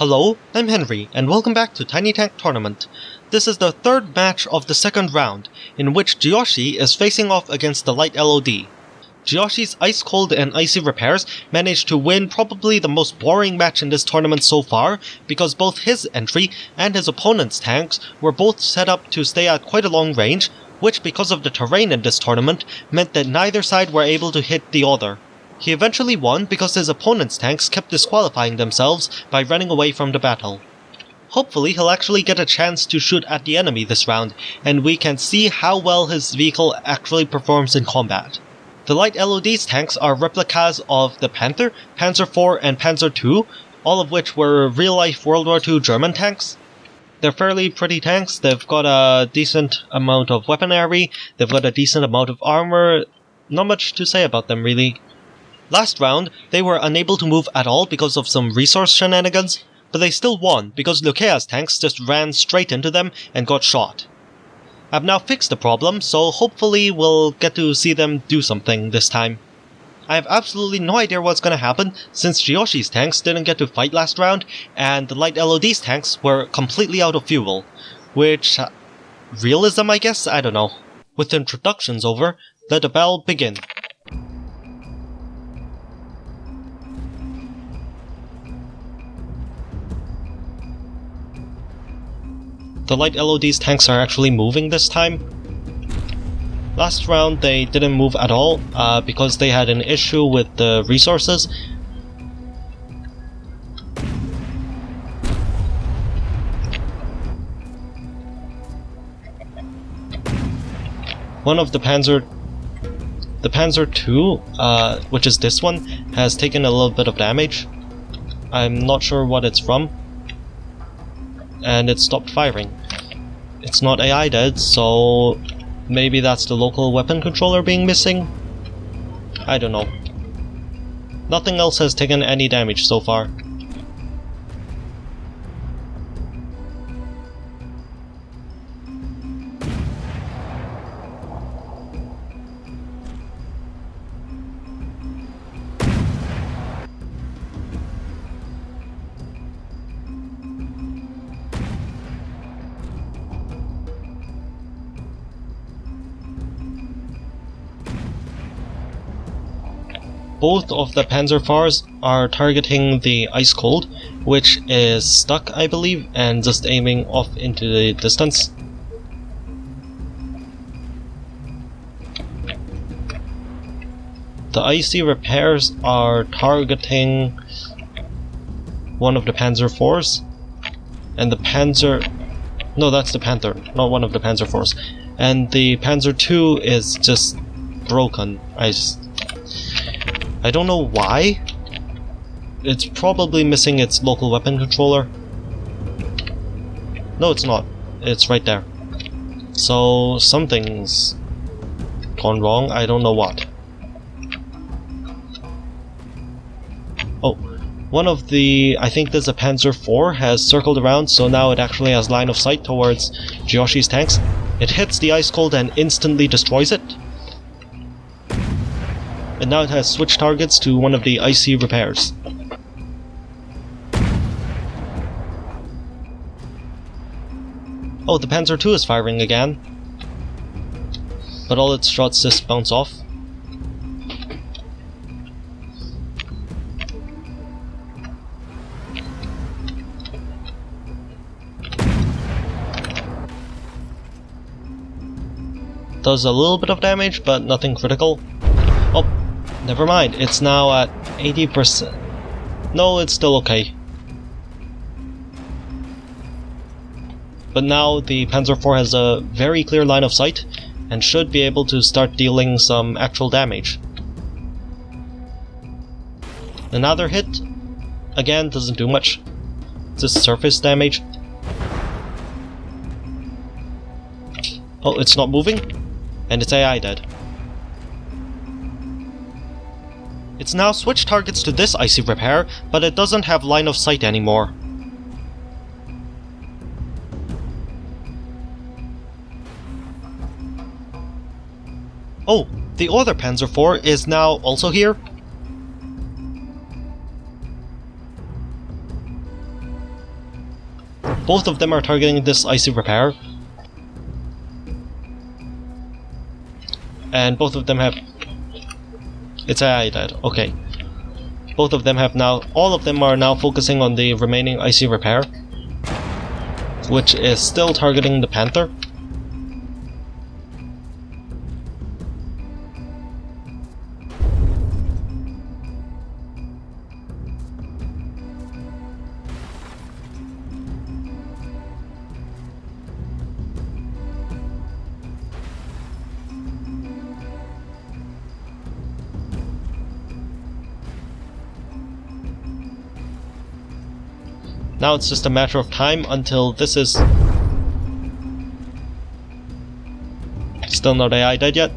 Hello, I'm Henry, and welcome back to Tiny Tank Tournament. This is the third match of the second round, in which Jiyoshi is facing off against the TheLightLOD. Jiyoshi's Ice Cold and Icy Repairs managed to win probably the most boring match in this tournament so far, because both his entry and his opponent's tanks were both set up to stay at quite a long range, which because of the terrain in this tournament meant that neither side were able to hit the other. He eventually won because his opponent's tanks kept disqualifying themselves by running away from the battle. Hopefully he'll actually get a chance to shoot at the enemy this round, and we can see how well his vehicle actually performs in combat. The TheLightLOD's tanks are replicas of the Panther, Panzer IV, and Panzer II, all of which were real-life World War II German tanks. They're fairly pretty tanks. They've got a decent amount of weaponry, they've got a decent amount of armor. Not much to say about them, really. Last round, they were unable to move at all because of some resource shenanigans, but they still won because Lukea's tanks just ran straight into them and got shot. I've now fixed the problem, so hopefully we'll get to see them do something this time. I have absolutely no idea what's gonna happen, since Jiyoshi's tanks didn't get to fight last round, and the TheLightLOD's tanks were completely out of fuel. Which... realism, I guess? I don't know. With introductions over, let the battle begin. The TheLightLOD's tanks are actually moving this time. Last round they didn't move at all because they had an issue with the resources. One of the Panzer II, which is this one, has taken a little bit of damage. I'm not sure what it's from. And it stopped firing. It's not AI dead, so maybe that's the local weapon controller being missing? I don't know. Nothing else has taken any damage so far. Both of the Panzer IVs are targeting the Ice Cold, which is stuck, I believe, and just aiming off into the distance. The Icy Repairs are targeting one of the Panzer IVs, and the Panzer... no, that's the Panther, not one of the Panzer IVs. And the Panzer II is just broken. I don't know why. It's probably missing its local weapon controller. No, it's not. It's right there. So something's gone wrong. I don't know what. Oh, one of the... I think there's a Panzer IV has circled around, so now it actually has line of sight towards Jiyoshi's tanks. It hits the Ice Cold and instantly destroys it. And now it has switched targets to one of the Icy Repairs. Oh, the Panzer II is firing again. But all its shots just bounce off. Does a little bit of damage, but nothing critical. Oh, never mind, it's now at 80%. No, it's still okay. But now the Panzer IV has a very clear line of sight and should be able to start dealing some actual damage. Another hit, again, doesn't do much. Just surface damage. Oh, it's not moving, and it's AI dead. It's now switched targets to this Icy Repair, but it doesn't have line of sight anymore. Oh, the other Panzer IV is now also here. Both of them are targeting this icy repair. And both of them have... It's AI dead, okay. Both of them have now... All of them are now focusing on the remaining icy repair, which is still targeting the Panther. Now it's just a matter of time until this is... Still not AI dead yet.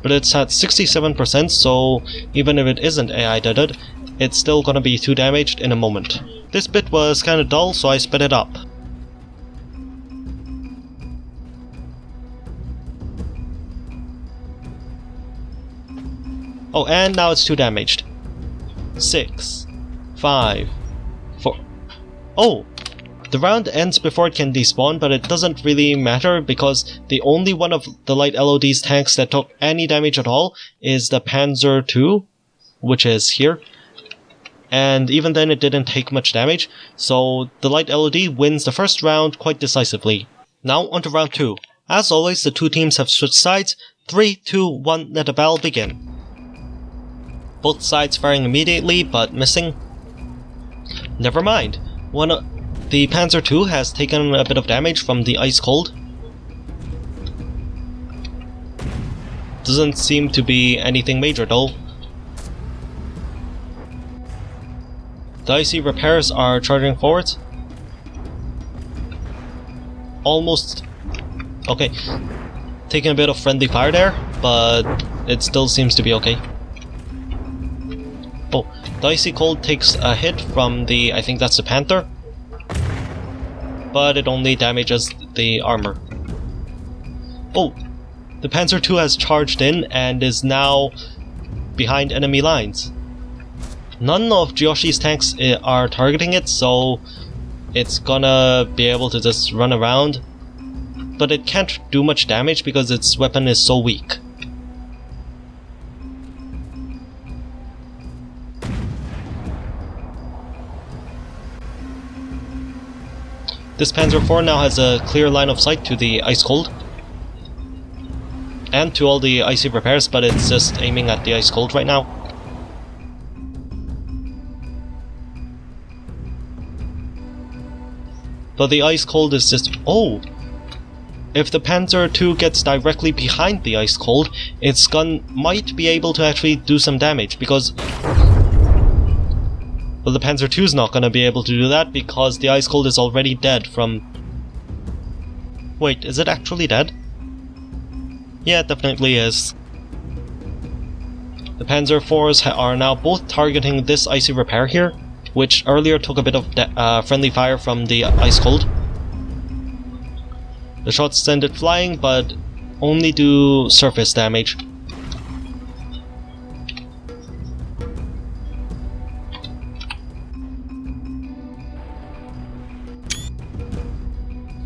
But it's at 67%, so even if it isn't AI deaded, it's still gonna be 2 damaged in a moment. This bit was kinda dull, so I sped it up. Oh, and now it's 2 damaged. 6, 5, 4. Oh! The round ends before it can despawn, but it doesn't really matter because the only one of the TheLightLOD's tanks that took any damage at all is the Panzer II, which is here. And even then it didn't take much damage, so the TheLightLOD wins the first round quite decisively. Now onto round 2. As always, the two teams have switched sides. 3, 2, 1, let the battle begin. Both sides firing immediately, but missing. Never mind. The Panzer II has taken a bit of damage from the ice cold. Doesn't seem to be anything major though. The icy repairs are charging forwards. Almost... Okay. Taking a bit of friendly fire there, but it still seems to be okay. Oh, the icy cold takes a hit from the... I think that's the Panther. But it only damages the armor. Oh, the Panzer II has charged in and is now behind enemy lines. None of Jiyoshi's tanks are targeting it, so it's gonna be able to just run around. But it can't do much damage because its weapon is so weak. This Panzer IV now has a clear line of sight to the ice cold. And to all the icy repairs, but it's just aiming at the ice cold right now. But the ice cold is just... Oh! If the Panzer II gets directly behind the ice cold, its gun might be able to actually do some damage, because... Well, the Panzer II is not going to be able to do that because the ice cold is already dead from... Wait, is it actually dead? Yeah, it definitely is. The Panzer IVs are now both targeting this icy repair here, which earlier took a bit of friendly fire from the ice cold. The shots send it flying, but only do surface damage.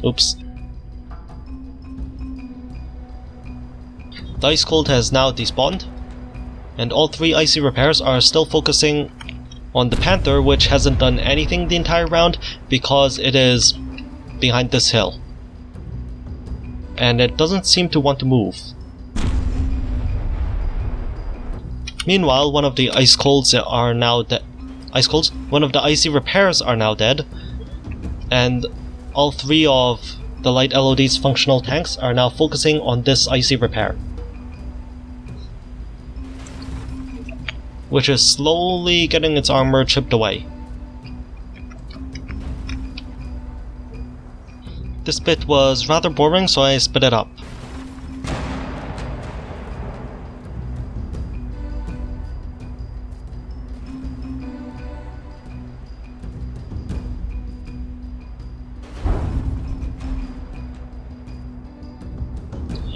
Oops. The ice cold has now despawned, and all 3 icy repairs are still focusing on the Panther, which hasn't done anything the entire round because it is behind this hill. And it doesn't seem to want to move. Meanwhile, one of the ice colds are now dead. One of the icy repairs are now dead, and all 3 of the TheLightLOD's functional tanks are now focusing on this icy repair, which is slowly getting its armor chipped away. This bit was rather boring, so I sped it up.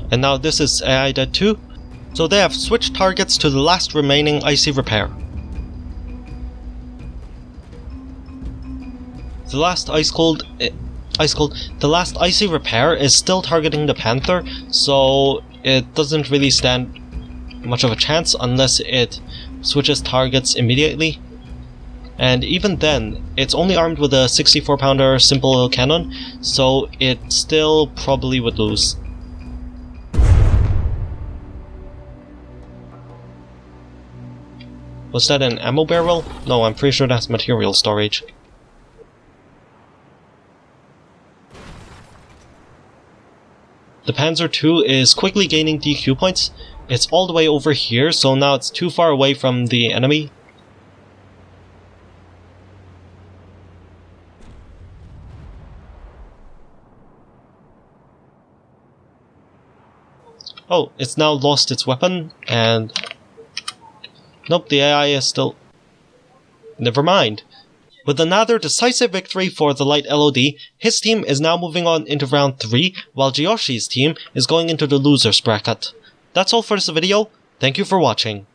And now this is AI dead too, so they have switched targets to the last remaining icy repair. The last the last icy repair is still targeting the Panther, so it doesn't really stand much of a chance unless it switches targets immediately. And even then, it's only armed with a 64-pounder simple cannon, so it still probably would lose. Was that an ammo barrel? No, I'm pretty sure that's material storage. The Panzer II is quickly gaining DQ points. It's all the way over here, so now it's too far away from the enemy. Oh, it's now lost its weapon, and... Nope, the AI is still... Never mind. With another decisive victory for the TheLightLOD, his team is now moving on into round 3, while Jiyoshi's team is going into the losers bracket. That's all for this video. Thank you for watching.